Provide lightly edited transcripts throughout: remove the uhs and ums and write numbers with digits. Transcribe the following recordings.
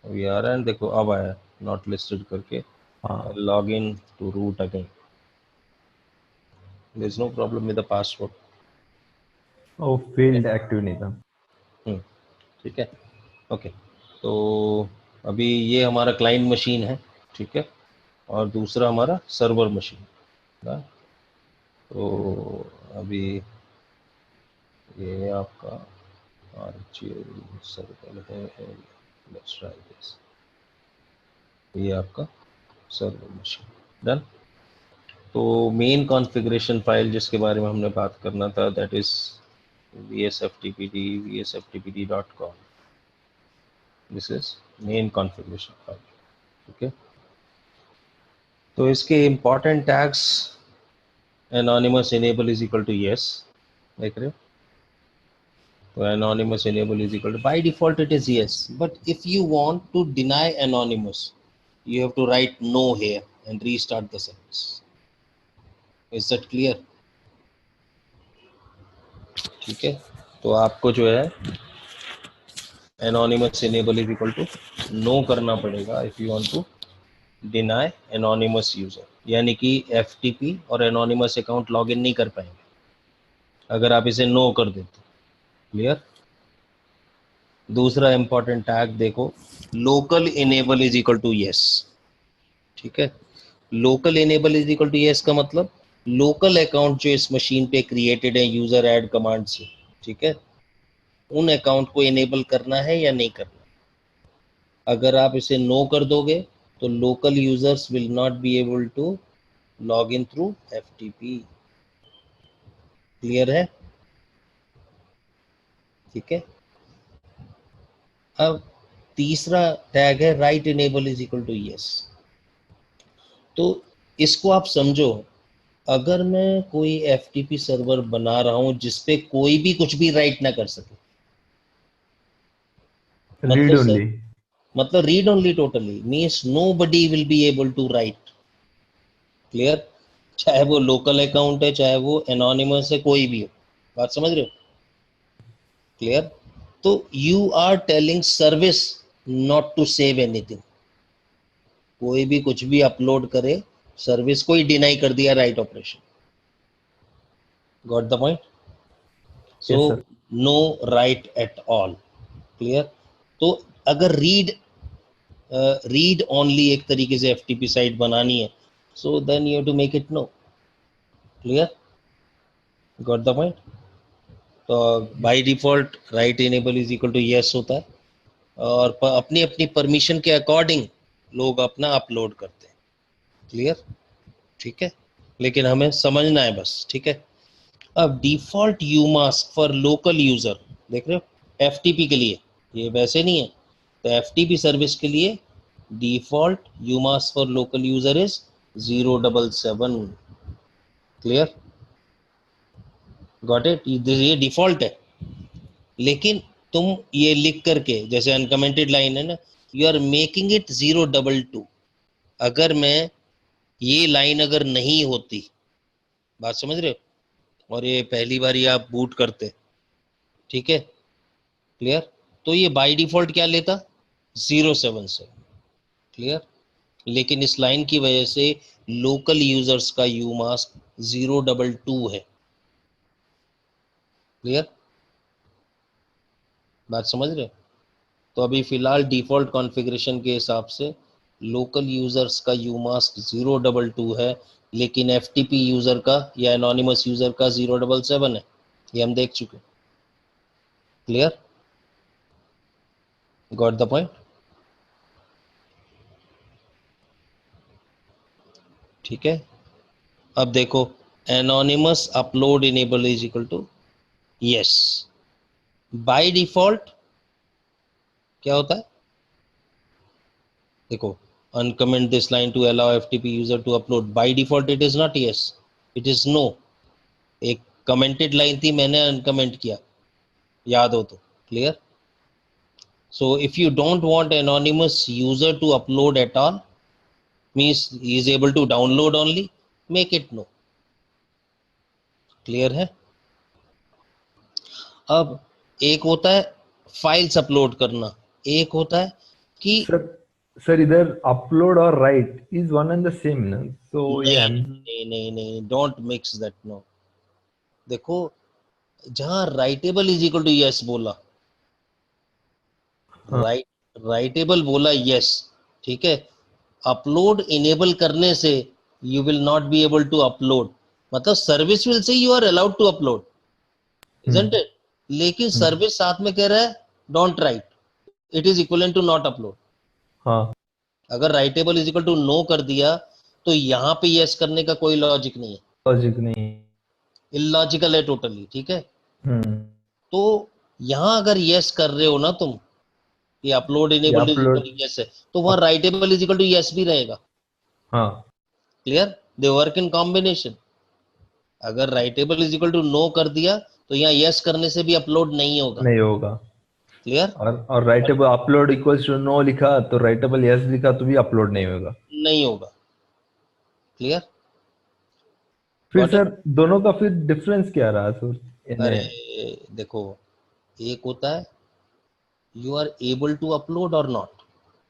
अभी आ रहा है, देखो अब आया नॉट लिस्टेड करके, हाँ, log in to root again, there is no problem with the password. वो फील्ड एक्टिव नहीं था। ठीक है, ओके। तो अभी ये हमारा क्लाइंट मशीन है, ठीक है, और दूसरा हमारा सर्वर मशीन ना। तो अभी ये आपका आरजीएल सर्वर है, लेट्स ट्राई दिस, ये आपका सर्वर मशीन डन। तो मेन कॉन्फ़िगरेशन फाइल जिसके बारे में हमने बात करना था, that is vsftpd.com, this is main configuration file, ठीक है। तो इसके important tags, anonymous enable is equal to yes, देख रहे हो। तो anonymous enable is equal to, by default it is yes, but if you want to deny anonymous, you have to write no here and restart the service. Is that clear? ठीक है, तो आपको जो है anonymous enable is equal to no करना पड़ेगा if you want to deny anonymous user, यानी कि FTP और anonymous account login नहीं कर पाएंगे अगर आप इसे no कर देते। क्लियर। दूसरा इंपॉर्टेंट टैग देखो, local enable is equal to yes, ठीक है। Local enable is equal to yes का मतलब लोकल अकाउंट जो इस मशीन पे क्रिएटेड है यूजर ऐड कमांड से, ठीक है, उन अकाउंट को इनेबल करना है या नहीं करना। अगर आप इसे नो कर दोगे तो local users will not be able to log in through FTP. Clear है, ठीक है। अब तीसरा टैग है right enable is equal to yes. तो इसको आप समझो, अगर मैं कोई एफटीपी सर्वर बना रहा हूं जिसपे कोई भी कुछ भी राइट ना कर सके, रीड मतलब सर, ओनली। मतलब read only totally means nobody will be able to write. Clear. चाहे वो लोकल अकाउंट है, चाहे वो एनोनिमस है, कोई भी हो, बात समझ रहे हो। क्लियर। तो you are telling service not to save anything, कोई भी कुछ भी अपलोड करे, सर्विस को ही डिनाई कर दिया write operation. Got the point. So yes sir. No write at all. Clear. तो अगर रीड ओनली एक तरीके से एफटीपी साइट बनानी है, so then you have to make it no. Clear. Got the point. तो by default write enable is equal to yes होता है, और अपनी अपनी परमिशन के अकॉर्डिंग लोग अपना अपलोड करते हैं। क्लियर, ठीक है, लेकिन हमें समझना है बस, ठीक है। अब default umask for local user, देख रहे हो, एफटीपी के लिए, ये वैसे नहीं है। तो एफटीपी सर्विस के लिए default umask for local user is 077। Clear, got it. ये डिफॉल्ट है, लेकिन तुम ये लिख करके, जैसे अनकमेंटेड लाइन है ना, यू आर मेकिंग इट 022। अगर मैं ये लाइन अगर नहीं होती, बात समझ रहे हो, और ये पहली बार आप बूट करते, ठीक है, क्लियर, तो ये बाय डिफॉल्ट क्या लेता, 077। क्लियर। लेकिन इस लाइन की वजह से लोकल यूजर्स का यू मास्क 022 है। क्लियर, बात समझ रहे हो। तो अभी फिलहाल डिफॉल्ट कॉन्फ़िगरेशन के हिसाब से लोकल यूजर्स का यू मास्क 022 है, लेकिन एफटीपी यूजर का या एनोनिमस यूजर का 077 है। ये हम देख चुके। Clear, got the point. ठीक है। अब देखो, anonymous upload enable is equal to yes. By default क्या होता है, देखो, uncomment this line to allow FTP user to upload, by default it is not yes, it is no। एक commented line थी, मैंने अनकमेंट किया, याद हो तो। Clear. So if you don't want anonymous user to upload at all, means he is able to download only, make it no. Clear है। अब एक होता है फाइल्स अपलोड करना, एक होता है कि सर इधर अपलोड और right is one and the same ना, so ये नहीं नहीं नहीं नहीं, डोंट मिक्स दैट, नो। देखो, जहां writable is equal to yes बोला, हाँ राइटेबल बोला यस, ठीक है, अपलोड इनेबल करने से you will not be able to upload, मतलब service will say you are allowed to upload, isn't it? लेकिन सर्विस साथ में कह रहा है don't write, it is equal to not upload. हाँ अगर writable is equal to no कर दिया तो यहां पे यस करने का कोई लॉजिक नहीं है, लॉजिक नहीं। इलॉजिकल है टोटली, ठीक है। हम्म तो यहां अगर यस कर रहे हो ना तुम, ये अपलोड ये enable is equal upload to yes है, तो वहां writable is equal to yes भी रहेगा। हाँ clear? They work in combination. अगर writable is equal to no कर दिया तो यहाँ यस करने से भी अपलोड नहीं होगा। नहीं होगा। क्लियर? और writable upload equals to no लिखा तो राइटेबल यस लिखा तो भी अपलोड नहीं होगा। नहीं होगा। क्लियर? फिर गॉट इट? सर दोनों का फिर डिफरेंस क्या रहा सर अरे इन्हें? देखो, एक होता है you are able to upload और नॉट,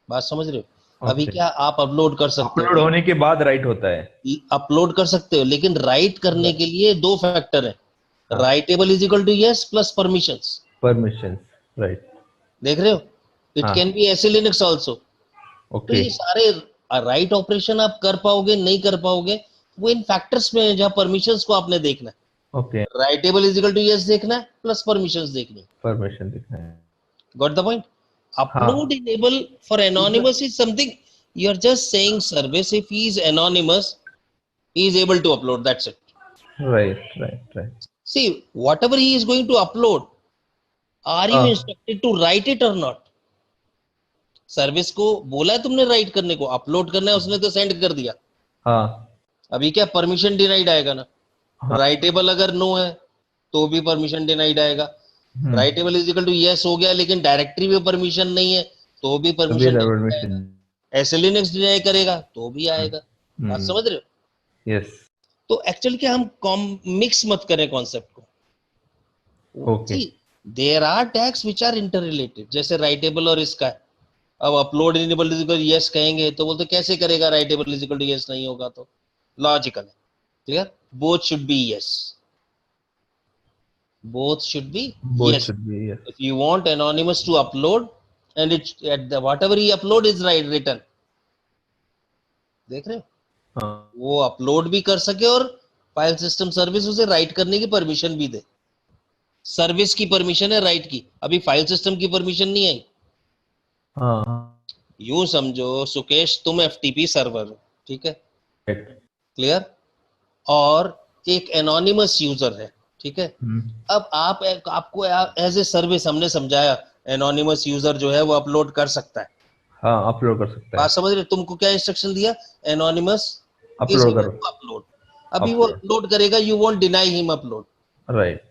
बात समझ रहे हो? अभी ओके, क्या आप अपलोड कर सकते अपलोड हो, होने के बाद राइट होता है। अपलोड कर सकते हो, लेकिन राइट करने के लिए दो फैक्टर है, हाँ writable is equal to yes plus permissions. Permission right. देख रहे हो? इट हाँ कैन बी ऐसे लिनक्स ऑल्सो। तो ओके ये सारे राइट ऑपरेशन आप कर पाओगे नहीं कर पाओगे, वो इन फैक्टर्स में है जहां परमिशंस को आपने देखना है। Okay writable is equal to yes देखना है प्लस परमिशंस देखनी है। परमिशन दिखना है। Got the point? अपलोड हाँ enable for anonymous is something you are just saying service if he is anonymous he is able to upload, that's it. Right right right. See, whatever he is going to upload, are you हाँ instructed to write it or not? Service को बोला है तुमने right करने को, upload करना है, उसने तो सेंड कर दिया। हाँ अभी क्या परमिशन डिनाइड आएगा ना? हाँ राइटेबल अगर नो है तो भी परमिशन डिनाइड आएगा। Writable is equal to yes हो गया लेकिन डायरेक्टरी में परमिशन नहीं है तो भी तभी परमिशन डिनाइड परमिशन। आएगा। ऐसे लिनक्स डिनाई करेगा तो भी आएगा। बात हम्म समझ रहे हो? यस तो एक्चुअली क्या, हम मिक्स मत करें कॉन्सेप्ट को। Okay see, there are tags which are inter related, जैसे राइटेबल और इसका है। अब upload enable is equal yes कहेंगे तो बोलते कैसे करेगा, writable is equal to yes नहीं होगा तो? लॉजिकल है। Clear? Both should be yes, both should be both yes. Should be yes. If you want anonymous to upload and it at the whatever he upload is right written, देख रहे हो? हाँ वो upload भी कर सके और फाइल सिस्टम सर्विस उसे राइट करने की परमिशन भी दे। सर्विस की परमिशन है राइट की, अभी फाइल सिस्टम की परमिशन नहीं आई। हाँ यूं समझो सुकेश, तुम एफटीपी सर्वर हो, ठीक है? राइट। क्लियर? और एक एनोनिमस यूजर है, ठीक है? अब आपको एज ए सर्विस हमने समझाया एनोनिमस यूजर जो है वो अपलोड कर सकता है। हाँ अपलोड कर सकता बात है। समझ रहे? तुमको क्या इंस्ट्रक्शन दिया? एनोनिमस इज अपलोड एबल करो। To upload. अभी वो अपलोड अपलोड करेगा, you won't deny him upload, right.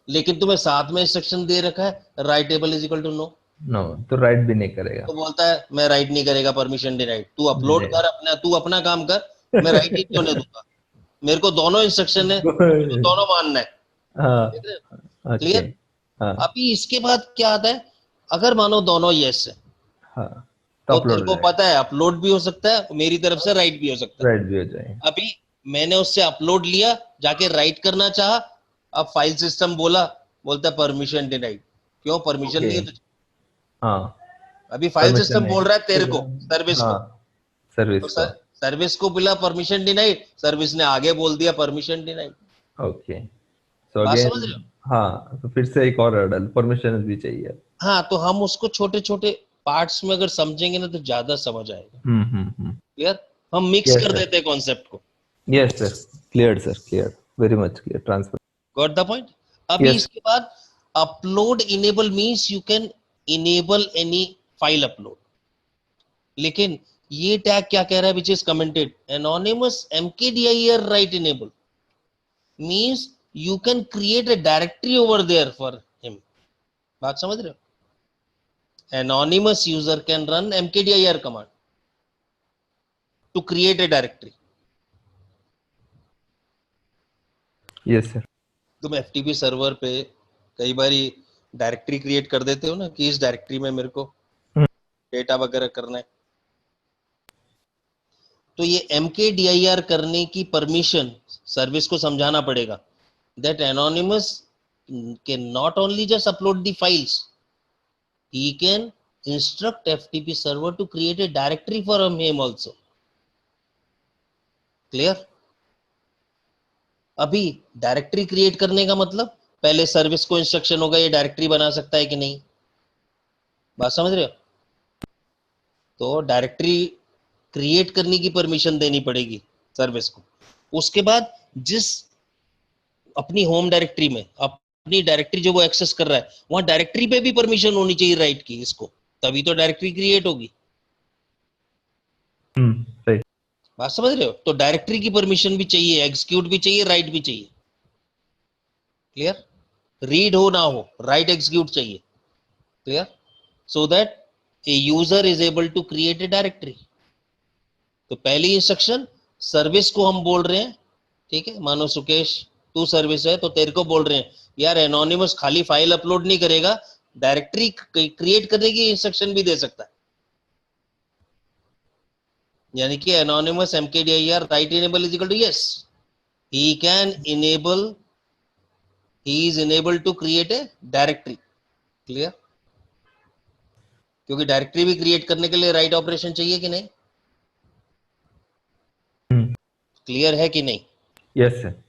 लेकिन तुम्हें साथ में इंस्ट्रक्शन दे रखा है writable is equal to no. No तो राइट भी नहीं करेगा। तो बोलता है मैं राइट नहीं करेगा, परमिशन डिनाइड, तू अपलोड नहीं कर अपना, तू अपना काम कर, मैं राइट ही क्यों नहीं दूंगा? मेरे को दोनों इंस्ट्रक्शन है, मेरे को दोनों मानना है। हाँ देख रहे हो? ओके। क्लियर? हाँ अभी इसके बाद क्या आता है, अगर मानो दोनों यस है हाँ तो तो अपलोड तेरे हो को जाएगा। पता है अपलोड भी हो सकता है, मेरी तरफ से राइट भी हो सकता है। राइट भी हो जाएगा। अभी मैंने उससे अपलोड लिया, जाके राइट करना चाहा, अब फाइल सिस्टम बोला, बोलता है परमिशन डिनाइड। क्यों? परमिशन ओके नहीं है तुझे। हाँ अभी फाइल परमिशन सिस्टम नहीं। बोल रहा है तेरे फिर को, सर्विस हाँ को, सर्विस तो को। सर्विस को बोला परमिशन डिनाइड, सर्विस ने आगे बोल दिया परमिशन डिनाइड। ओके सो बात समझ अगेन रहे हो? हाँ तो फिर से एक और हर्डल परमिशन भी चाहिए। हाँ, तो हम उसको छोटे छोटे पार्ट्स में अगर समझेंगे ना तो ज्यादा समझ आएगा। क्लियर? हम मिक्स यस कर सर। देते हैं कॉन्सेप्ट को। Yes sir clear sir clear very much clear transfer. Got the point? अभी यस इसके बाद upload enable means you can enable any file upload. लेकिन ये टैग क्या कह रहा है, which is commented, anonymous mkdir write enable means you can create a directory over there for him. बात समझ रहे हो? Anonymous user can run mkdir command to create a directory. Yes sir. तुम एफटीपी सर्वर पे कई बार directory create कर देते हो ना कि इस डायरेक्टरी में मेरे को डेटा वगैरह करना है, तो ये MKDIR करने की परमिशन सर्विस को समझाना पड़ेगा that anonymous can not only just upload the files, he can instruct FTP server to create a directory for him also. Clear? अभी डायरेक्टरी क्रिएट करने का मतलब पहले सर्विस को इंस्ट्रक्शन होगा ये डायरेक्टरी बना सकता है कि नहीं, बात समझ रहे हो? तो डायरेक्टरी क्रिएट करने की परमिशन देनी पड़ेगी सर्विस को। उसके बाद जिस अपनी होम डायरेक्टरी में अपनी डायरेक्टरी जो वो एक्सेस कर रहा है वहां डायरेक्टरी पे भी परमिशन होनी चाहिए राइट की इसको, तभी तो डायरेक्टरी क्रिएट होगी। सही। बात समझ रहे हो? तो डायरेक्टरी की परमिशन भी चाहिए, एग्जीक्यूट भी चाहिए, राइट भी चाहिए। क्लियर? रीड हो ना हो, राइट एग्जीक्यूट चाहिए। Clear? So that a user is able to create a directory. तो पहली इंस्ट्रक्शन सर्विस को हम बोल रहे हैं, ठीक है, मानो सुकेश तू सर्विस है तो तेरे को बोल रहे हैं यार एनोनिमस खाली फाइल अपलोड नहीं करेगा, डायरेक्टरी क्रिएट करने की इंस्ट्रक्शन भी दे सकता है। यानी कि anonymous MKDIR write enable is equal to yes, he can enable, he is enable to create a directory. Clear? क्योंकि डायरेक्टरी भी क्रिएट करने के लिए राइट ऑपरेशन चाहिए कि नहीं? क्लियर है कि नहीं? Yes sir.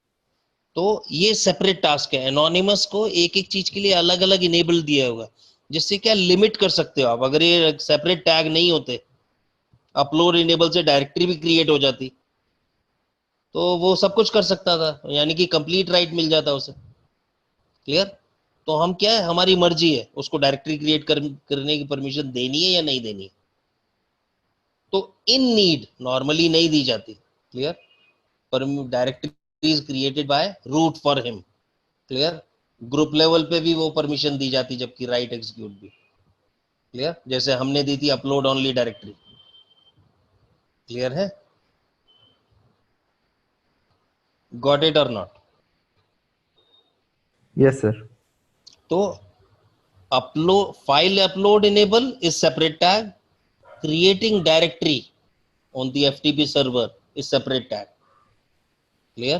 तो ये सेपरेट टास्क है, एनोनिमस को एक एक चीज के लिए अलग अलग इनेबल दिया होगा, जिससे क्या लिमिट कर सकते हो आप। अगर ये सेपरेट टैग नहीं होते, अपलोड इनेबल से डायरेक्टरी भी क्रिएट हो जाती तो वो सब कुछ कर सकता था, यानी कि कंप्लीट राइट मिल जाता उसे। क्लियर? तो हम क्या है, हमारी मर्जी है उसको डायरेक्टरी क्रिएट करने की परमिशन देनी है या नहीं देनी है। तो इन नीड नॉर्मली नहीं दी जाती। क्लियर? पर directory is created by root for him. Clear? Group level पे भी वो परमिशन दी जाती, जबकि राइट एग्जीक्यूट भी। क्लियर? जैसे हमने दी थी अपलोड ओनली डायरेक्टरी। क्लियर है? गॉट इट और नॉट? Yes sir. तो upload file upload enable is separate tag, creating directory on the FTP server is separate tag. Clear?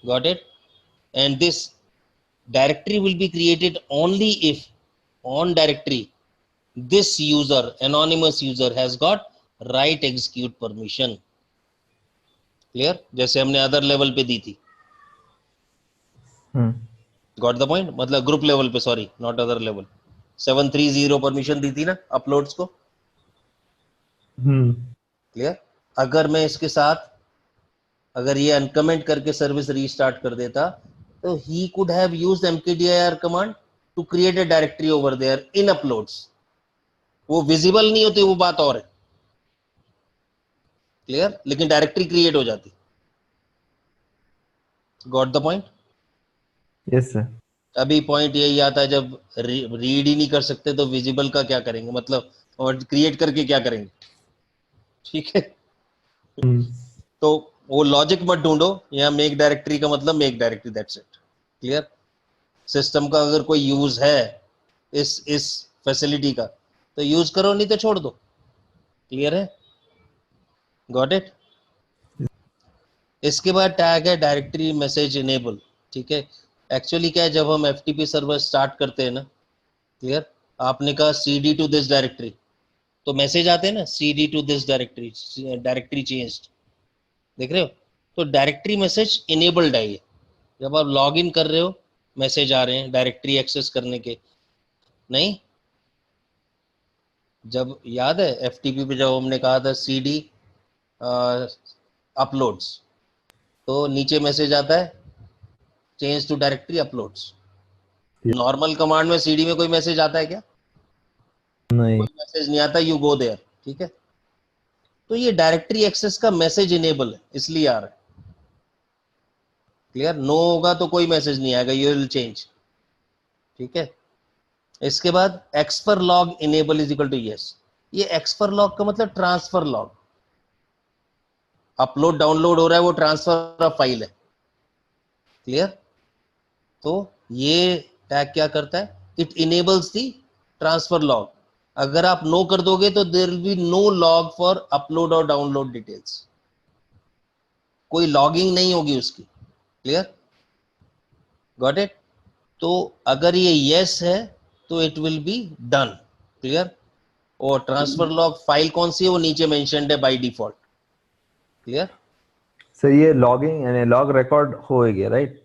Got it? And this directory will be created only if on directory this user, anonymous user, has got write execute permission. Clear? जैसे हमने other level पे दी थी। Got the point? मतलब group level पे, sorry not other level, 730 permission दी थी ना अपलोड्स को। क्लियर? अगर मैं इसके साथ अगर ये अनकमेंट करके सर्विस रीस्टार्ट कर देता तो he could have used MKDIR command to create a directory over there in uploads. वो विजिबल नहीं होती, वो बात और है। क्लियर? लेकिन डायरेक्टरी क्रिएट हो जाती। Got the point? Yes sir. अभी पॉइंट यही आता है, जब रीड ही नहीं कर सकते तो विजिबल का क्या करेंगे, मतलब और क्रिएट करके क्या करेंगे? ठीक है? तो वो लॉजिक मत ढूंढो, यहाँ मेक डायरेक्टरी का मतलब make directory, that's it. Clear? System का अगर कोई यूज है इस फैसिलिटी का तो यूज करो, नहीं तो छोड़ दो। क्लियर है? Got it? इसके बाद टैग है डायरेक्टरी मैसेज इनेबल। ठीक है? एक्चुअली क्या है, जब हम FTP सर्वर स्टार्ट करते हैं ना, क्लियर, आपने कहा CD टू दिस डायरेक्टरी, तो मैसेज आते हैं ना, CD to this directory, directory changed, देख रहे हो? तो डायरेक्टरी मैसेज इनेबल्ड है ये। जब आप लॉग इन कर रहे हो मैसेज आ रहे हैं डायरेक्टरी एक्सेस करने के। नहीं? जब याद है FTP पे जब हमने कहा था CD अपलोड्स, तो नीचे मैसेज आता है change to directory uploads. Normal command में CD में कोई मैसेज आता है क्या? नहीं। कोई मैसेज नहीं आता, यू गो देयर। ठीक है? तो ये डायरेक्टरी एक्सेस का मैसेज इनेबल है, इसलिए आ रहा है। क्लियर? नो होगा तो कोई मैसेज नहीं आएगा, यू विल चेंज। ठीक है? इसके बाद xfer log enable is equal to yes. ये एक्सफर लॉग का मतलब ट्रांसफर लॉग। अपलोड डाउनलोड हो रहा है, वो ट्रांसफर ऑफ फाइल है। क्लियर? तो ये टैग क्या करता है, it enables the transfer log. अगर आप नो कर दोगे तो there will be no log for upload और डाउनलोड डिटेल्स, कोई लॉगिंग नहीं होगी उसकी। Clear, got it. तो अगर ये यस है तो it will be done. Clear, और ट्रांसफर लॉग फाइल कौन सी है वो नीचे मेंशन्ड है बाय डिफॉल्ट। क्लियर, सर ये लॉगिंग यानी लॉग रिकॉर्ड हो गया राइट?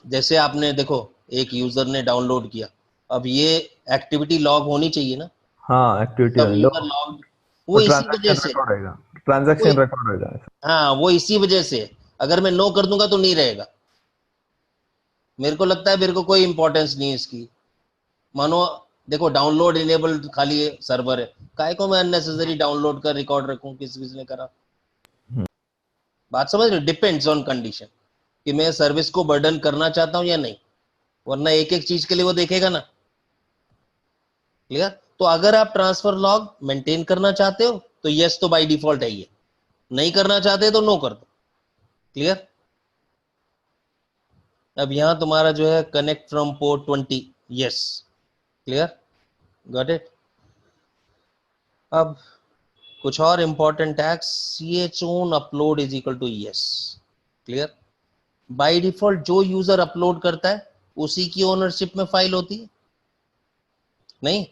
जैसे आपने देखो एक यूजर ने डाउनलोड किया, अब ये एक्टिविटी लॉग होनी चाहिए ना, हाँ एक्टिविटी सब वाली यूजर लॉग, लॉग, वो वो इसी वजह ट्रांजैक्शन से, रिकॉर्ड होएगा, वो ट्रांजैक्शन रिकॉर्ड होएगा। हाँ वो इसी वजह से। अगर मैं नो कर दूंगा तो नहीं रहेगा। मेरे को लगता है मेरे को कोई इंपॉर्टेंस नहीं है इसकी। मानो देखो डाउनलोड इनेबल खाली सर्वर है, काहे को मैं अननेसेसरी डाउनलोड कर रिकॉर्ड रखूं, किसने करा। बात समझ रहे हो, डिपेंड्स ऑन कंडीशन कि मैं सर्विस को बर्डन करना चाहता हूं या नहीं, वरना एक एक चीज के लिए वो देखेगा ना। क्लियर, तो अगर आप ट्रांसफर लॉग मेंटेन करना चाहते हो तो यस तो बाय डिफॉल्ट है, ये नहीं करना चाहते तो नो कर दो। क्लियर, अब यहां तुम्हारा जो है connect from port 20, yes. Clear, got it. अब कुछ और important tags, c H own upload is equal to yes. Clear, by default जो यूजर अपलोड करता है उसी की ओनरशिप में फाइल होती है। नहीं,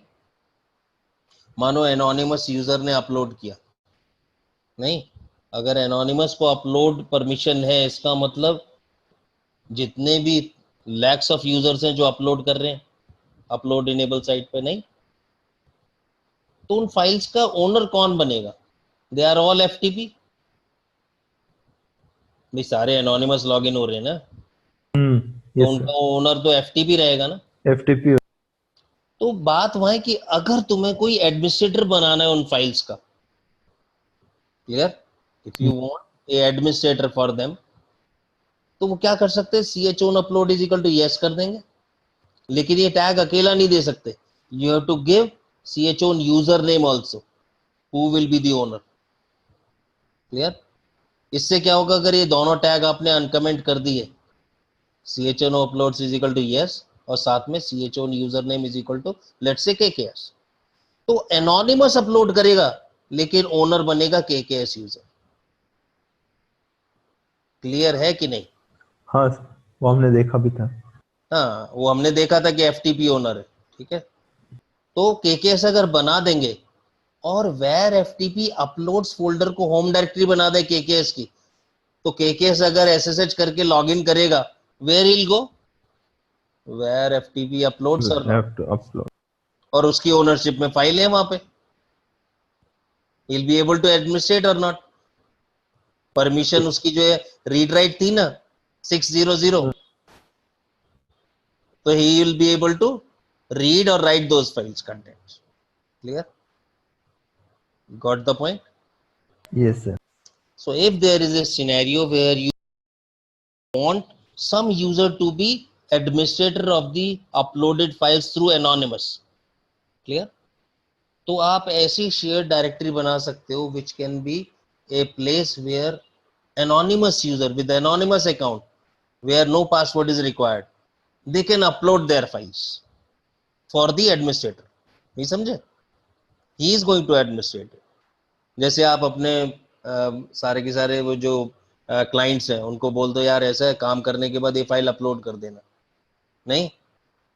मानो एनोनिमस यूजर ने अपलोड किया, नहीं, अगर एनोनिमस को अपलोड परमिशन है इसका मतलब जितने भी लैक्स ऑफ यूजर्स हैं जो अपलोड कर रहे हैं अपलोड इनेबल साइट पे, नहीं, तो उन फाइल्स का ओनर कौन बनेगा? दे आर ऑल एफटीपी, भाई सारे एनोनिमस लॉगिन हो रहे हैं ना, तो यस उनका ओनर तो एफटीपी रहेगा ना। Sir, FTP. तो बात वहां है कि अगर तुम्हें कोई एडमिनिस्ट्रेटर बनाना है उन फाइल्स का, clear, if you want a administrator for them, तो वो क्या कर सकते हैं, c H own upload is equal to yes कर देंगे। लेकिन ये टैग अकेला नहीं दे सकते, you have to give c H own user name also, who will be the owner. Clear, इससे क्या होगा अगर ये दोनों टैग आपने अनकमेंट कर दिए, c H own upload is equal to yes और साथ में c H own user name is equal to let's say KKS, तो एनोनिमस अपलोड करेगा लेकिन ओनर बनेगा KKS यूजर। क्लियर है कि नहीं? हाँ वो हमने देखा भी था। हाँ वो हमने देखा था कि एफटीपी ओनर है। ठीक है, तो KKS अगर बना देंगे और वेर एफटीपी अपलोड्स फोल्डर को होम डायरेक्टरी बना दे KKS की, तो KKS अगर SSH करके लॉगिन करेगा, where will go, where FTP uploads और हैव टू अपलोड। और उसकी ओनरशिप में फाइल है वहां पे, he'll be able to administrate or not। Permission उसकी जो है रीड राइट थी ना 600, तो he will be able to read or write those files contents। Clear, got the point? Yes sir. So if there is a scenario where you want some user to be administrator of the uploaded files through anonymous, clear, तो आप ऐसी share directory बना सकते हो which can be a place where anonymous user with anonymous account where no password is required, they can upload their files for the administrator। नहीं समझे, he is going to administrate it। जैसे आप अपने सारे के सारे वो जो क्लाइंट्स हैं उनको बोल दो यार ऐसा है, काम करने के बाद ये फाइल अपलोड कर देना। नहीं,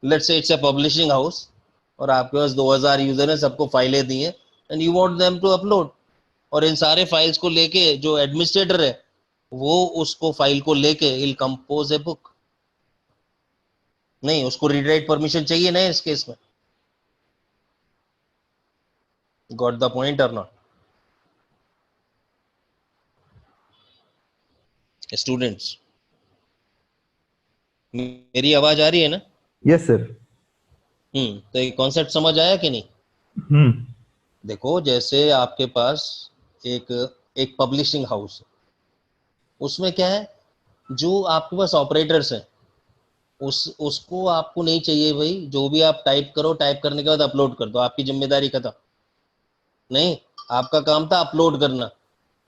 let's say it's a publishing house और आपके पास 2000 यूजर हैं, सबको फाइलें दी हैं and you want them to upload, और इन सारे फाइल्स को लेके जो एडमिनिस्ट्रेटर है वो उसको फाइल को लेके विल कंपोज ए बुक। नहीं, उसको रीड राइट परमिशन चाहिए ना इस केस में। गॉट द पॉइंट और नॉट स्टूडेंट्स? मेरी आवाज आ रही है ना? Yes sir. तो ये कॉन्सेप्ट समझ आया कि नहीं? हम्म। देखो जैसे आपके पास एक एक पब्लिशिंग हाउस है, उसमें क्या है, जो आपके पास ऑपरेटर्स हैं उसको आपको नहीं चाहिए भाई जो भी आप टाइप करो, टाइप करने के बाद अपलोड कर दो, आपकी जिम्मेदारी खत्म। नहीं, आपका काम था अपलोड करना,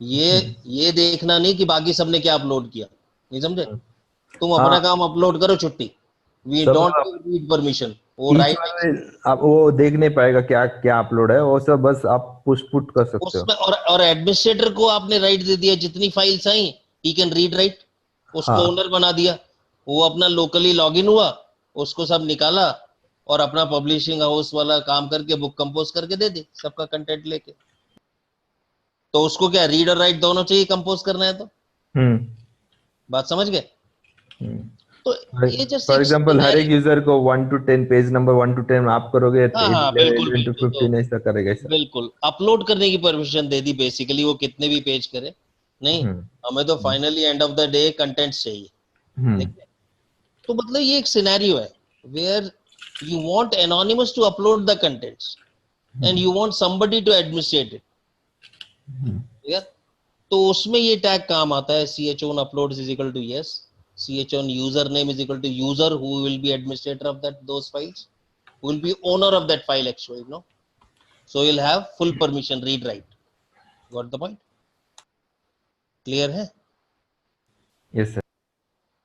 ये देखना नहीं कि बाकी सबने क्या अपलोड किया। नहीं समझे, तुम हाँ अपना काम अपलोड करो, छुट्टी, वी सब डोंट लोग नीड परमिशन। वो ईच राइट वाले आप वो देख नहीं पाएगा क्या क्या अपलोड है, वो सब बस आप पुश पुट कर सकते हो। उसमें, और एडमिनिस्ट्रेटर को आपने राइट दे दिया, जितनी files I he can read write, उसको हाँ ओनर बना दिया, वो अपना लोकली लॉगिन हुआ, उसको सब निकाला और अपना पब्लिशिंग हाउस वाला काम करके बुक कंपोज करके दे दी सबका कंटेंट लेके। तो उसको क्या रीड और राइट दोनों चाहिए कंपोज करना है तो। हम्म बात समझ गए? हम्म तो ये जस्ट फॉर एक एग्जांपल हर एक सिनेरियो। यूजर को 1 to 10 पेज नंबर 1 to 10 आप करोगे, हाँ हाँ, एडिटर बिल्कुल 11 to 15 बिल्कुल। ऐसा करेगा ऐसा। बिल्कुल अपलोड करने की परमिशन दे दी बेसिकली, वो कितने भी पेज करे, नहीं हम्म हमें तो हम्म finally end of the day contents चाहिए। हम्म ठीक है, तो मतलब ये एक सिनेरियो है where you want anonymous to upload the contents and you want somebody to administrate it. ठीक है, तो उसमें ये टैग काम आता है, C H own upload is equal to yes, C H own user name is equal to user who will be administrator of that those files, who will be owner of that file actually, no? So you'll have full permission, read write. Got the point? Clear है? Yes sir.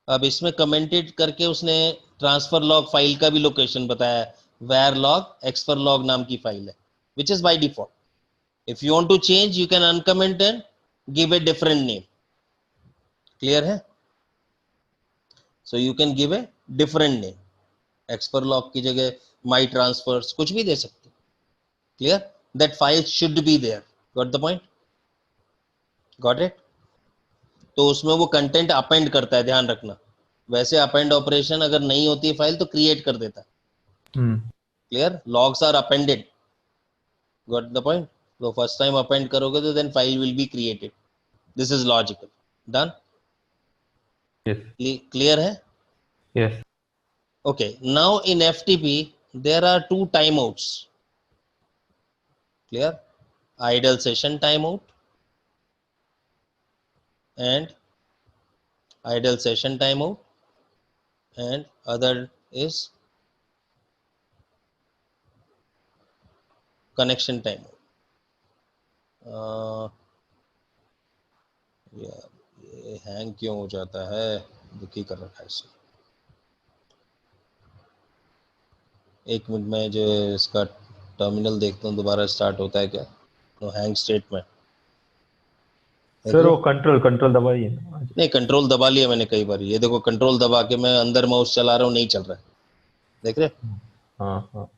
अब इसमें commented करके उसने transfer log file का भी location बताया, where log expr log नाम की फाइल है, which is by default. If you want to change, you can uncomment and give a different name. Clear है? So you can give a different name. expr log की जगह my transfers कुछ भी दे सकते. Clear? That file should be there. Got the point? Got it? तो उसमें वो content append करता है, ध्यान रखना। वैसे अपेंड ऑपरेशन अगर नहीं होती है फाइल तो क्रिएट कर देता है। हम्म clear? Logs are appended. Got the point? तो फर्स्ट टाइम अपेंड करोगे तो then file will be created. This is logical. Done? Yes clear है? Yes okay, now in FTP there are two time outs. Clear? Idle session time out and idle session timeout, and other is connection timeout. यार ये hang क्यों हो जाता है, दुखी कर रखा है इसे। एक मिनट में जो इसका टर्मिनल देखता हूँ दोबारा स्टार्ट होता है क्या। नो हैंग स्टेट में देख सर, रहे वो हो? कंट्रोल कंट्रोल दबाइए ना। नहीं, कंट्रोल दबा लिया मैंने कई बार, ये देखो कंट्रोल दबा के मैं अंदर माउस चला रहा हूँ, नहीं चल रहा है, देख रहे हो? हाँ हाँ,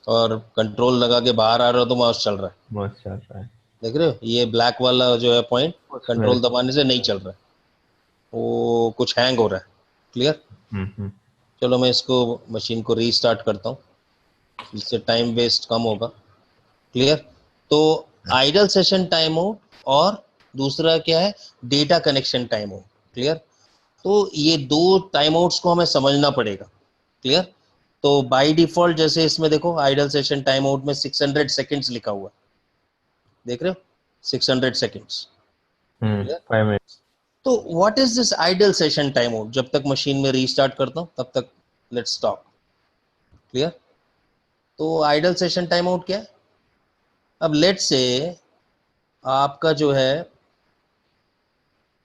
और कंट्रोल लगा के बाहर आ रहा हो तो माउस चल रहा है, मस्त चल रहा है देख रहे हो? ये ब्लैक वाला जो है पॉइंट, उसमें। कंट्रोल दबाने से नहीं चल रहा है, वो कुछ हैंग हो रहा है। क्लियर? हम्म। चलो मैं इसको मशीन को रीस्टार्ट करता हूँ, इससे टाइम वेस्ट कम होगा। क्लियर? तो आइडल सेशन टाइम आउट और दूसरा क्या है, data connection time out. Clear? तो ये दो टाइम आउट्स को हमें समझना पड़ेगा। क्लियर? तो बाय डिफॉल्ट जैसे इसमें देखो आइडल सेशन टाइम आउट में 600 सेकंड्स लिखा हुआ है, देख रहे हो? 600 सेकंड्स। क्लियर? 5 मिनट। तो what is this idle session time out? जब तक मशीन में रीस्टार्ट करता हूं तब तक लेट्स टॉक। क्लियर? तो आइडल सेशन टाइम आउट क्या है? अब लेट्स से आपका जो है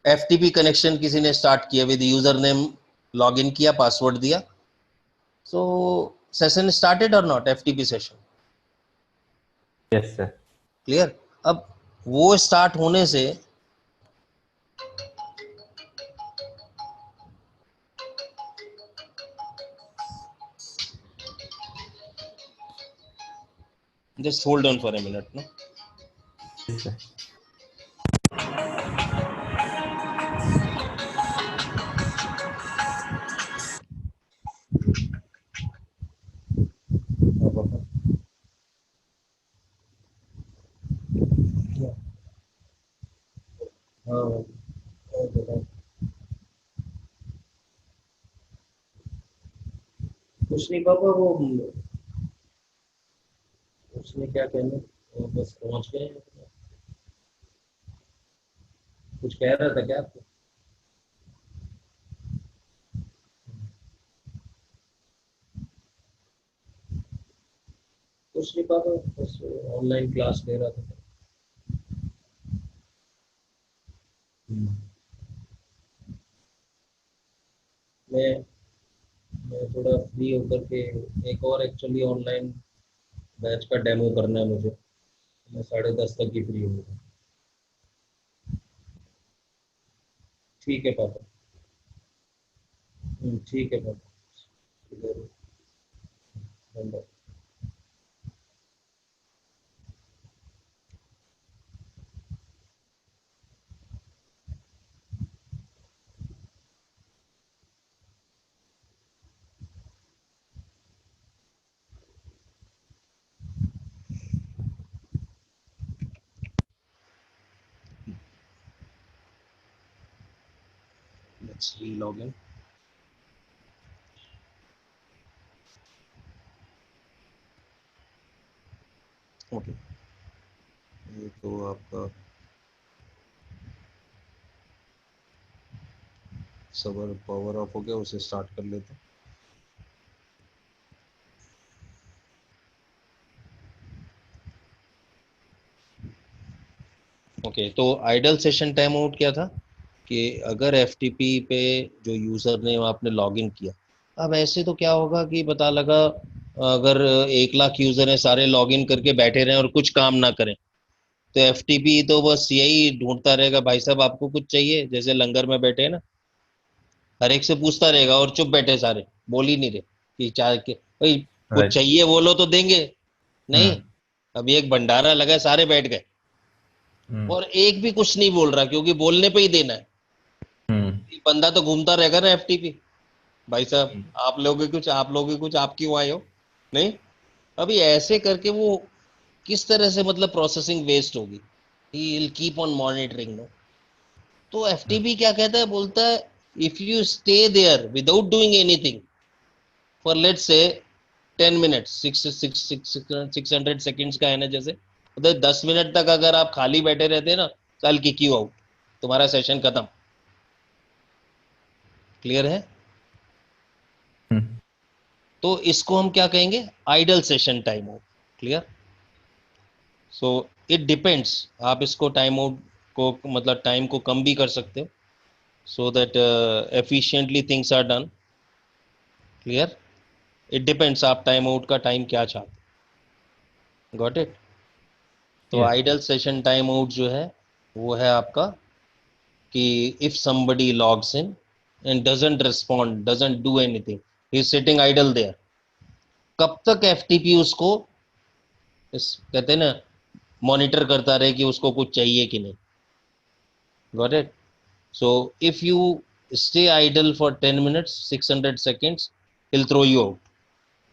एफटीपी कनेक्शन किसी ने स्टार्ट किया विद यूजर नेम, लॉगिन किया, पासवर्ड दिया, सो सेशन स्टार्टेड और not, FTP session. Yes sir. Clear? अब वो स्टार्ट होने से just hold on for a minute ना। Yes sir. कुछ नहीं पापा, वो उसने क्या कहना, वो बस पहुंच गए। कुछ कह रहा था क्या आपको? कुछ नहीं पापा, बस ऑनलाइन क्लास ले रहा था। मैं मैं थोड़ा फ्री होकर के एक और एक्चुअली ऑनलाइन बैच का डेमो करना है मुझे। मैं 10:30 तक ही फ्री हूँ। ठीक है पापा। ठीक है पापा। धन्यवाद। Let's re-log in. ओके, ये तो आपका सर्वर पावर ऑफ हो गया, उसे स्टार्ट कर लेते हैं। ओके, तो आइडल सेशन टाइम आउट क्या था कि अगर एफटीपी पे जो यूजर ने आपने लॉगिन किया, अब ऐसे तो क्या होगा कि पता लगा अगर 1 लाख यूजर हैं, सारे लॉगिन करके बैठे रहे और कुछ काम ना करें, तो एफटीपी तो बस यही ढूंढता रहेगा, भाई साहब आपको कुछ चाहिए, जैसे लंगर में बैठे हैं ना, हर एक से पूछता रहेगा और चुप बैठे सारे, बोल ही नहीं रहे कि चाह के भाई कुछ राइट। चाहिए बोलो तो देंगे। नहीं, हम्म। अभी एक भंडारा लगा, सारे बैठ गए हम्म। और एक भी कुछ नहीं बोल रहा, क्योंकि बोलने पे ही देना है। हम्म। ये बंदा तो घूमता रहेगा ना एफटीपी, भाई साहब आप लोगे कुछ, आप लोगे कुछ, आप क्यों आए हो। नहीं, अभी ऐसे करके वो किस तरह से मतलब प्रोसेसिंग वेस्ट होगी, he will keep on monitoring no. तो एफटीपी क्या कहता है, बोलता है if you stay there without doing anything for let's say 10 minutes, 600 seconds का है ना, जैसे मतलब 10 मिनट तक अगर आप खाली बैठे रहते हैं ना, कल किक यू आउट, तुम्हारा सेशन खत्म। क्लियर है? हम्म। तो इसको हम क्या कहेंगे, idle session time out. Clear? So it depends, आप इसको टाइम आउट को मतलब टाइम को कम भी कर सकते हो, so that efficiently things are done. Clear? It depends आप टाइम आउट का टाइम क्या चाहते। Got it? तो yes. Idle session time out जो है वो है आपका कि if somebody logs in and doesn't respond, doesn't do anything, he is sitting idle there, कब तक एफटीपी उसको इस कहते हैं ना मॉनिटर करता रहे कि उसको कुछ चाहिए कि नहीं। Got it? So if you stay idle for 10 minutes, 600 seconds, he'll throw you out।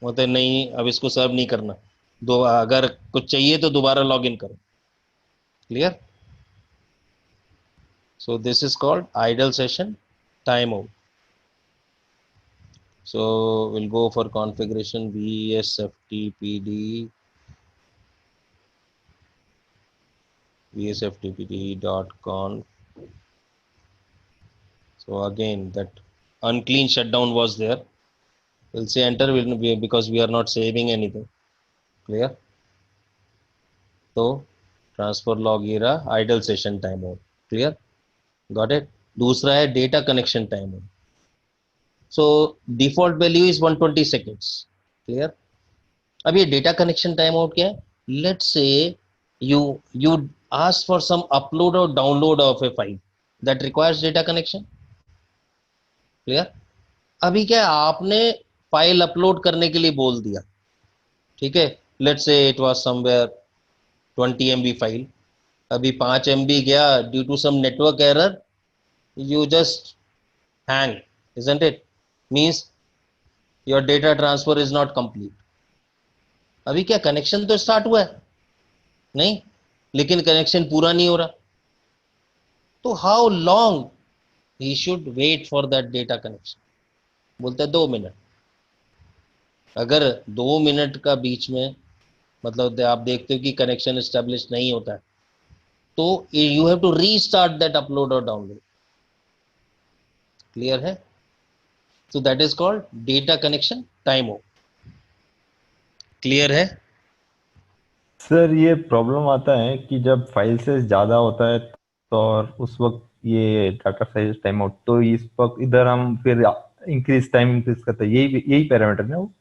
मतलब नहीं, अब इसको सर्व नहीं करना, दो अगर कुछ चाहिए तो दोबारा लॉग इन करो। Clear? So this is called idle session time out. So we'll go for configuration vsftpd.conf. So again that unclean shutdown was there. We'll say enter will be because we are not saving anything. Clear? So transfer log era idle session timeout. Clear? Got it? दूसरा है data connection timeout. So default value is 120 seconds. Clear? अब ये data connection time out क्या है, let's say you you ask for some upload और download of a file that requires data connection. Clear? अभी क्या है, आपने फाइल अपलोड करने के लिए बोल दिया, ठीक है, let's say it was somewhere 20 MB file, अभी 5 MB गया due to some network error, you just hang, isn't it, means your data transfer is not complete. अभी क्या कनेक्शन तो स्टार्ट हुआ है, नहीं, लेकिन कनेक्शन पूरा नहीं हो रहा, तो how long he should wait for that data connection, बोलते हैं 2 मिनट। अगर 2 मिनट का बीच में मतलब आप देखते हो कि कनेक्शन स्टेब्लिश नहीं होता है, तो you have to restart that upload और डाउनलोड। क्लियर है? तो that is called data connection time out. Clear है? सर ये प्रॉब्लम आता है कि जब फाइल साइज ज्यादा होता है तो और उस वक्त ये डाटा साइज टाइम आउट, तो इस वक्त इधर हम फिर टाइम इंक्रीज करता है, यही पैरामीटर ना वो।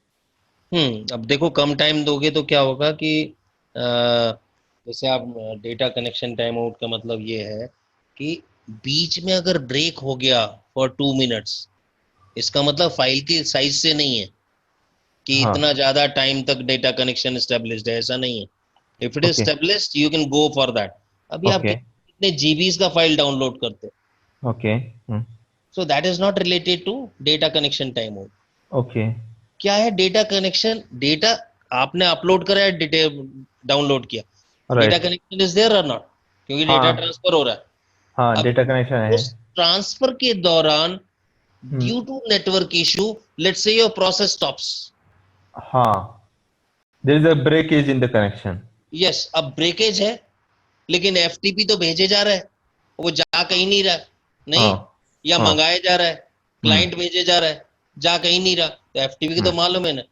अब देखो कम टाइम दोगे तो क्या होगा कि अ, जैसे आप डेटा कनेक्शन टाइम आउट का मतलब ये है कि बीच में अगर ब्रेक हो गया फॉर 2 मिनट्स, इसका मतलब फाइल की साइज से नहीं है कि हाँ। इतना ज्यादा टाइम तक डेटा कनेक्शन एस्टेब्लिश्ड है, ऐसा नहीं है। If it is okay. Established you can go for that. अभी आप ओके। कितने जीबीज का फाइल डाउनलोड करते हो, okay. So that is not related to data connection time out. Okay. क्या है डेटा कनेक्शन? डेटा आपने अपलोड करा है, डिटेल डाउनलोड किया, data right. Connection is there और नॉट? क्योंकि डेटा हाँ। ट्रांसफर हो रहा है। हाँ, अब डेटा कनेक्शन है। उस ट्रांसफर के दौरान हम्म। Due to network issue, let's say your process stops. हाँ, there is a breakage in the connection. Yes, अब ब्रेकेज है, लेकिन एफटीपी तो भेजे जा रहा है, वो जा कहीं नहीं रहा, नहीं, हाँ। या हाँ। मंगाया जा रहा है, हम्म। क्लाइंट भेजे जा रहा है, जा कहीं नहीं रहा। तो एफटीपी की तो हम्म। मालूम है ना,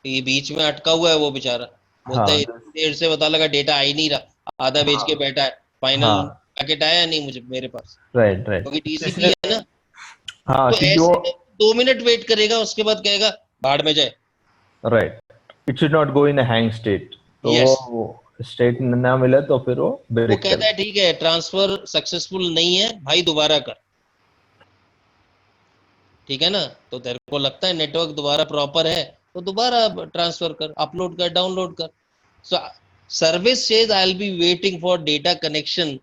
ये बीच में अटका हुआ है वो बेचारा, बोलता है हाँ। इतनी देर से पता लगा डेटा आ ही नहीं रहा, आधा भेज के हाँ। बैठा है, फाइनल हाँ। पैकेट आया नहीं मुझे मेरे पास, राइट, राइट। क्योंकि टीसीपी इसलिए, है ना। हाँ, तो क्योंकि वो, ऐसे में 2 मिनट वेट करेगा, उसके बाद कहेगा भाड़ में जाए। Right, it should not go in a hang state. तो यस, वो स्टेट ना मिले तो फिर वो वो ब्रेक कहता कर। है ठीक है ट्रांसफर सक्सेसफुल नहीं है भाई, दोबारा कर। ठीक है ना? तो तेरे को लगता है नेटवर्क दोबारा प्रॉपर है, तो दोबारा ट्रांसफर कर, अपलोड कर, डाउनलोड कर। So service says I will be waiting for data connection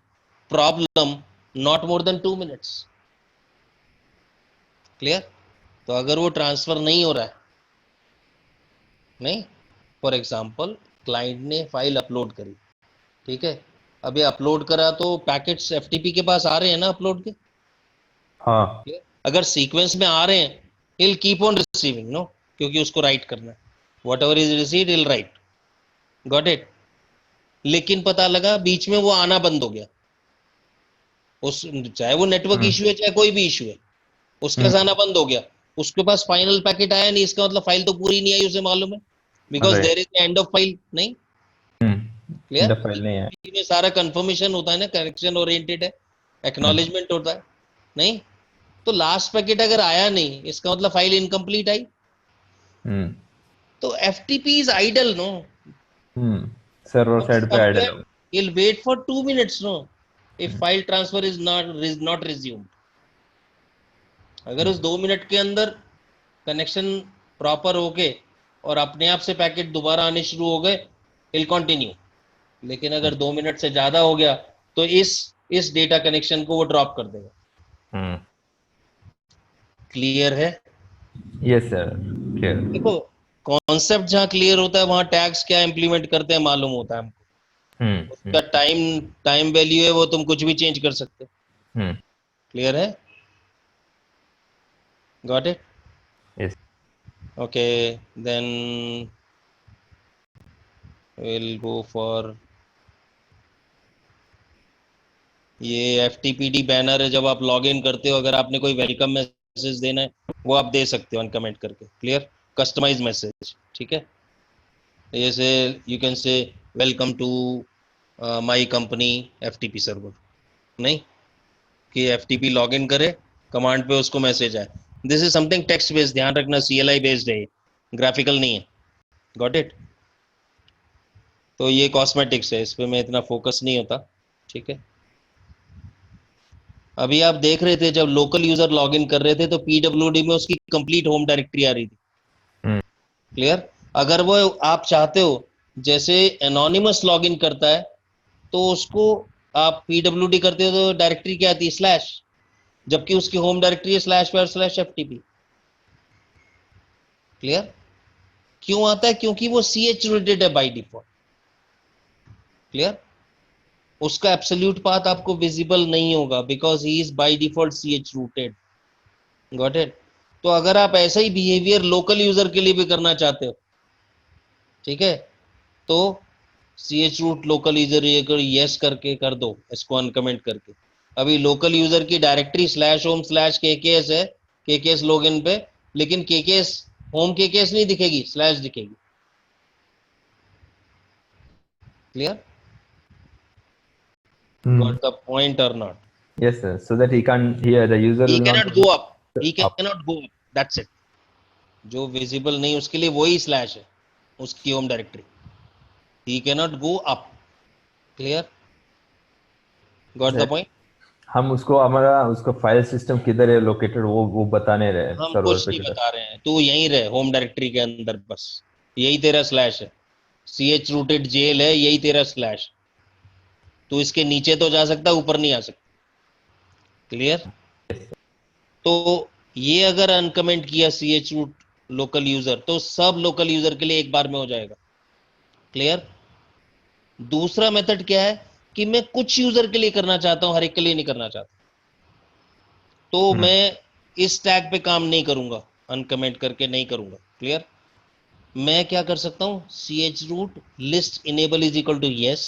problem not more than 2 minutes. Clear? तो अगर वो ट्रांसफर नहीं हो रहा है, नहीं, फॉर एग्जांपल क्लाइंट ने फाइल अपलोड करी, ठीक है, अभी अपलोड करा तो पैकेट्स एफटीपी के पास आ रहे हैं ना अपलोड के। हाँ। अगर सीक्वेंस में आ रहे हैं, he'll keep on receiving, no, क्योंकि उसको राइट करना है, what ever is received he'll right. Got it? लेकिन पता लगा बीच में वो आना बंद हो गया, उस चाहे वो नेटवर्क हम्म। इशू है चाहे कोई भी इशू है, उसके पास आना हम्म। बंद हो गया, उसके पास फाइनल पैकेट आया नहीं, इसका मतलब फाइल तो पूरी नहीं आई, उसे मालूम है, because right. There is end of file, नहीं? हम्म। क्लियर? द फाइल नहीं है। में सारा कंफर्मेशन होता है ना, कनेक्शन ओरिएंटेड है, हम्म। एक्नॉलेजमेंट होता है, नहीं? तो लास्ट पैकेट अगर आया नहीं, इसका मतलब फाइल इनकम्प्लीट आई। हम्म। तो एफटीपी इज आइडल, नो, हम्म। सर्वर but साइड पे आइडल somewhere होगा। he'll wait for 2 minutes, no, if hmm. file transfer is not resumed। अगर हम्म। उस 2 मिनट के अंदर कनेक्शन प्रॉपर हो गए और अपने आप से पैकेट दोबारा आने शुरू हो गए, he'll continue। लेकिन अगर 2 मिनट से ज्यादा हो गया तो इस डेटा कनेक्शन को वो ड्रॉप कर देगा। हम्म। क्लियर है? Yes sir, clear. देखो, कॉन्सेप्ट जहां क्लियर होता है वहां टैग्स क्या इंप्लीमेंट करते हैं मालूम होता है हमको। हम्म। उसका टाइम टाइम वैल्यू है, वो तुम कुछ भी चेंज कर सकते हो। हम्म। क्लियर है? Got it? Yes. Okay, then we'll go for ये FTPD बैनर है, जब आप लॉग इन करते हो, अगर आपने कोई वेलकम मैसेज देना है वो आप दे सकते हो अनकमेंट करके। क्लियर? कस्टमाइज मैसेज, ठीक है? जैसे you can say welcome to my company FTP server, नहीं, कि FTP लॉग इन करे, कमांड पे उसको मैसेज आए। This is something text based, ध्यान रखना, CLI बेस्ड है, ग्राफिकल नहीं है। Got it? तो ये कॉस्मेटिक्स है, इस पे मैं इतना फोकस नहीं होता, ठीक है? अभी आप देख रहे थे जब लोकल यूजर लॉगिन कर रहे थे तो पीडब्ल्यूडी में उसकी कंप्लीट होम डायरेक्टरी आ रही थी। हम्म। क्लियर? अगर वो आप चाहते हो, जैसे एनोनिमस लॉगिन करता है तो उसको आप पीडब्ल्यूडी करते हो तो डायरेक्टरी क्या आती है? स्लैश, जबकि उसकी होम डायरेक्टरी है ///FTP। क्लियर? क्यों आता है? क्योंकि वो CH रूटेड है बाई डिफॉल्ट। क्लियर? उसका एब्सोल्यूट पाथ आपको विजिबल नहीं होगा because he is by default CH rooted. Got it? तो अगर आप ऐसा ही बिहेवियर लोकल यूजर के लिए भी करना चाहते हो, ठीक है, तो CH root local user yes करके कर दो, इसको अनकमेंट करके। अभी लोकल यूजर की डायरेक्टरी /home/KKS है, KKS लॉगिन पे, लेकिन KKS होम KKS नहीं दिखेगी, स्लैश दिखेगी। क्लियर? हम्म। गॉट द पॉइंट और not? Yes sir, so that he can't, here the user He will not cannot be go able up, he to up. cannot go up, that's it. जो visible नहीं उसके लिए वही slash है उसकी home directory, he can not go up. Clear, got the point. हम उसको हमारा उसका फाइल सिस्टम किधर है लोकेटेड वो बता नहीं रहे हम सर्वर कुछ पे नहीं किधर। बता रहे हैं, तू यहीं रहे होम डायरेक्टरी के अंदर, बस यही तेरा स्लैश है। ch रूटेड जेल है, यही तेरा स्लैश। तू इसके नीचे तो जा सकता, ऊपर नहीं आ सकता। क्लियर। तो ये अगर अनकमेंट किया ch रूट लोकल यूजर, तो सब लोकल यूजर के लिए एक बार में हो जाएगा। क्लियर। दूसरा मेथड क्या है कि मैं कुछ यूजर के लिए करना चाहता हूं, हर एक के लिए नहीं करना चाहता, तो मैं इस टैग पे काम नहीं करूंगा, अनकमेंट करके नहीं करूंगा। क्लियर। मैं क्या कर सकता हूं, ch root list enable is equal to yes.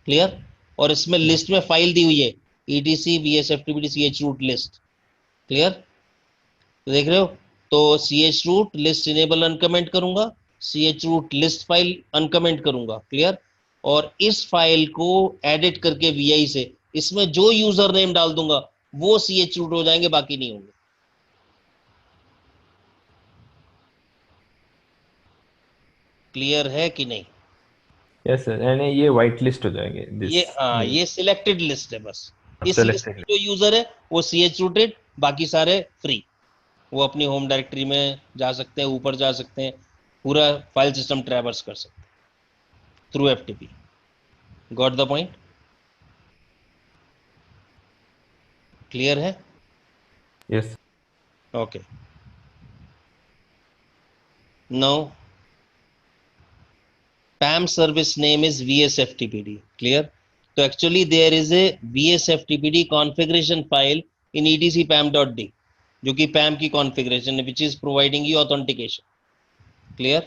Clear. और इसमें लिस्ट में फाइल दी हुई है etc vsftpd ch root list. Clear, देख रहे हो। तो ch root list enable uncomment करूंगा, ch root list file uncomment करूंगा। क्लियर। और इस फाइल को एडिट करके vi से इसमें जो यूजर नेम डाल दूंगा वो ch रूट हो जाएंगे, बाकी नहीं होंगे। क्लियर है कि नहीं। यस सर, यानी ये व्हाइट लिस्ट हो जाएंगे ये दिस हाँ, ये सिलेक्टेड लिस्ट है, बस इस लिस्ट में सेलेक्टेड। जो यूजर है वो ch रूटेड, बाकी सारे फ्री। वो अपनी होम डायरेक्टरी में जा सकते हैं, ऊपर जा सकते हैं, पूरा फाइल सिस्टम ट्रैवर्स कर सकते हैं through FTP. Got the point. Clear है। Yes. Okay, now PAM service name is vsftpd. Clear. So actually there is a vsftpd configuration file in etc pam.d जो कि PAM की configuration है, which is providing you authentication. Clear,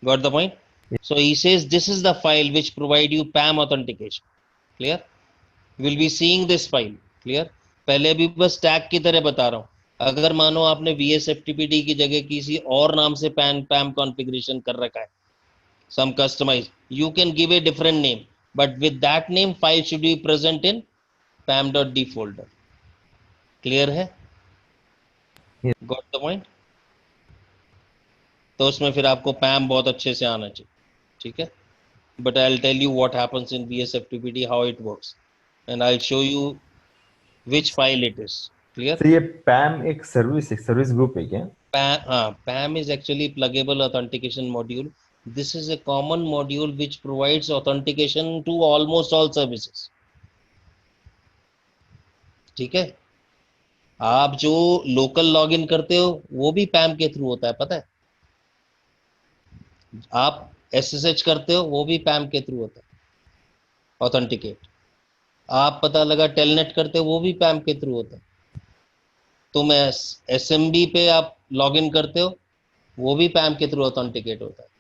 got the point. So he says this is the file which provide you PAM authentication. Clear, will be seeing this file. Clear. पहले भी बस tag की तरह बता रहा हूं, अगर मानो आपने vsftpd की जगह किसी और नाम से PAM configuration कर रखा है, some customize, you can give a different name, but with that name file should be present in pam.d folder. Clear है, Yes. got the point. तो उसमें फिर आपको PAM बहुत अच्छे से आना चाहिए, ठीक है। but I'll tell you what happens in vsftpd, how it works, and I'll show you which file it is. Clear. तो ये पैम एक सर्विस ग्रुप है क्या? PAM is actually pluggable authentication module. This is a common module which provides authentication to almost all services. ठीक है। आप जो local login करते हो वो भी पैम के थ्रू होता है, पता है। आप SSH करते हो वो भी पैम के थ्रू होता है, ऑथेंटिकेट। आप पता लगा टेलनेट करते हो वो भी पैम के थ्रू होता है। तुम SMB पे आप लॉगिन करते हो वो भी पैम के थ्रू ऑथेंटिकेट होता है।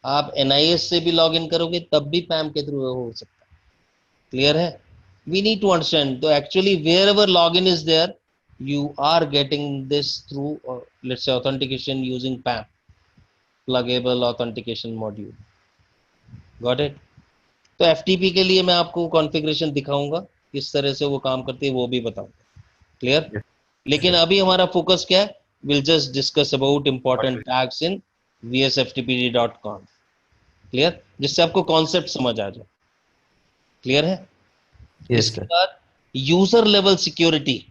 आप NIS से भी लॉगिन करोगे तब भी पैम के थ्रू हो सकता है। क्लियर है। we need to understand, so actually wherever login is there you are getting this through let's say authentication using PAM, pluggable authentication module. Got it. तो FTP के लिए मैं आपको कॉन्फ़िगरेशन दिखाऊंगा, किस तरह से वो काम करती है वो भी बताऊंगा। क्लियर। Yes, लेकिन sir. अभी हमारा फोकस क्या है, will just discuss about important tags in vsftpd.conf. Clear, जिससे आपको कॉन्सेप्ट समझ आ जाए। क्लियर है। Yes, इसके sir. बाद user level security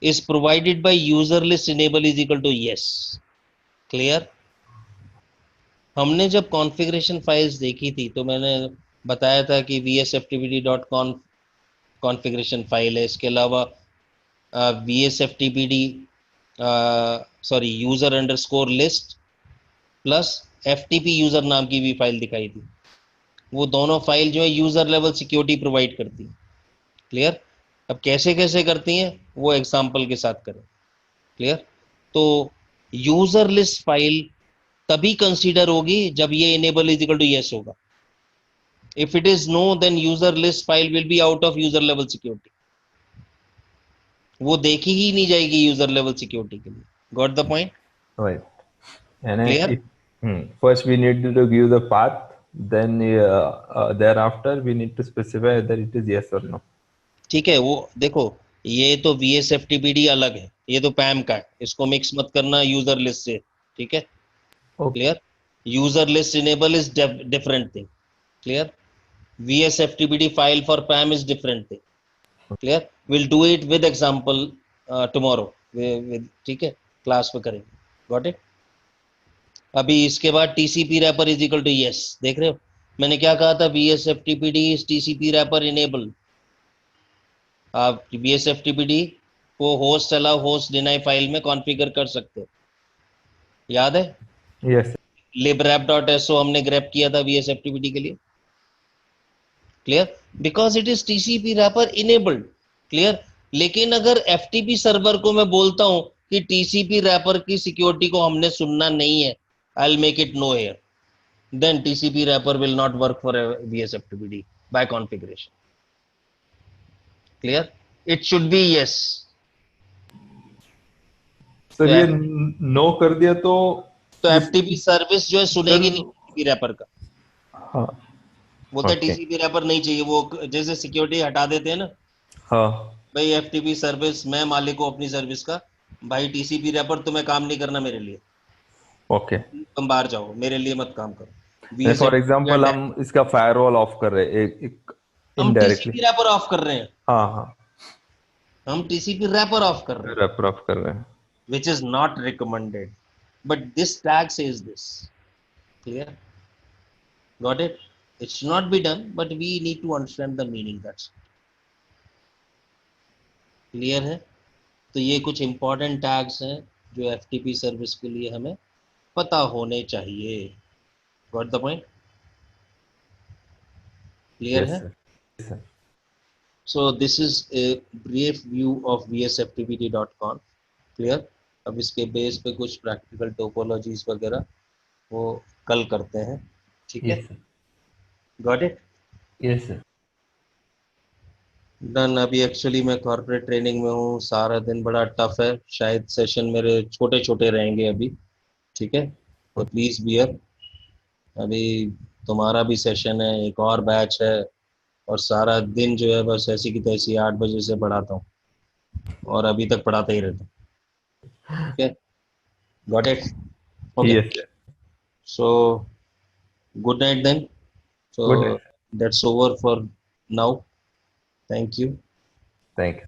is provided by user list enable is equal to yes. Clear. हमने जब कॉन्फ़िगरेशन फाइल्स देखी थी तो मैंने बताया था कि vsftpd.conf कॉन्फ़िगरेशन फाइल है। इसके अलावा vsftpd sorry user underscore list plus ftp user नाम की भी फाइल दिखाई थी। वो दोनों फाइल जो है यूजर लेवल सिक्योरिटी प्रोवाइड करती है। क्लियर। अब कैसे कैसे करती हैं वो एग्जांपल के साथ करें। क्लियर। तो यूजर लिस्ट फाइल तभी कंसीडर होगी जब ये enable is equal to yes होगा। If it is no then user list file will be out of user level security, वो देखी ही नहीं जाएगी यूजर लेवल सिक्योरिटी के लिए। Got the point. Right. And clear. first we need to give the path, then thereafter we need to specify whether it is yes or no. ठीक है, वो देखो ये तो vsftpd अलग है, ये तो पैम का है, इसको मिक्स मत करना यूजर लिस्ट से, ठीक है? Okay clear? User list enable is different thing, clear? VSFTPD file for PAM is different thing. Clear? We'll do it with example tomorrow. ठीक है, क्लास में करेंगे. Got it? अभी इसके बाद TCP wrapper is equal to yes. देख रहे हो मैंने क्या कहा था? VSFTPD is TCP wrapper enable. आप VSFTPD को host allow host deny file में कॉन्फ़िगर कर सकते हो. याद है? यस librap.so हमने ग्रैप किया था VSFTPD के लिए. Clear? Because it is TCP wrapper enabled. Clear? लेकिन अगर एफटीपी सर्वर को मैं बोलता हूं कि टीसीपी रैपर की सिक्योरिटी को हमने सुनना नहीं है, I will make it no here, then TCP wrapper will not work for VSFTPD by configuration. Clear? It should be yes. Sir, ये नो कर दिया तो तो एफटीपी सर्विस जो है सुनेगी नहीं टीसीपी रैपर का. हाँ बोलते ओके टीसीपी रैपर नहीं चाहिए, वो जैसे सिक्योरिटी हटा देते हैं ना, हाँ भाई एफटीपी सर्विस, मैं मालिक हूँ अपनी सर्विस का, भाई टीसीपी रैपर तुम्हें काम नहीं करना मेरे लिए, ओके. तुम बाहर जाओ, मेरे लिए मत काम करो. फॉर VSFTPD एग्जांपल हम इसका फायरवॉल ऑफ कर रहे हैं एक हम इनडायरेक्टली. टीसीपी रैपर ऑफ कर रहे हैं. हाँ हाँ हम टीसीपी रैपर ऑफ कर रहे हैं, रैपर ऑफ कर रहे हैं. which is not recommended, but this tag says this. Clear? Got it? It should not be done, but we need to understand the meaning. That's clear है? तो ये कुछ इंपॉर्टेंट टैग्स हैं जो एफटीपी सर्विस के लिए हमें पता होने चाहिए. Got the point? Clear yes है? Sir. Yes sir. So this is a brief view of vsftpd.com. Clear? अब इसके बेस पे कुछ प्रैक्टिकल टोपोलॉजीज वगैरह वो कल करते हैं. ठीक है? Yes sir. Got it? Yes sir. Done. अभी एक्चुअली मैं कॉर्पोरेट ट्रेनिंग में हूँ, सारा दिन बड़ा टफ है, शायद सेशन मेरे छोटे छोटे रहेंगे अभी. ठीक है, तो प्लीज बियर. अभी तुम्हारा भी सेशन है, एक और बैच है, और सारा दिन जो है बस ऐसी की तैसी 8 बजे से पढ़ाता हूँ और अभी तक पढ़ाता ही रहता हूँ. ठीक है? Got it? Okay. Yes sir. So good night then. So good night. that's over for now. Thank you. Thank you.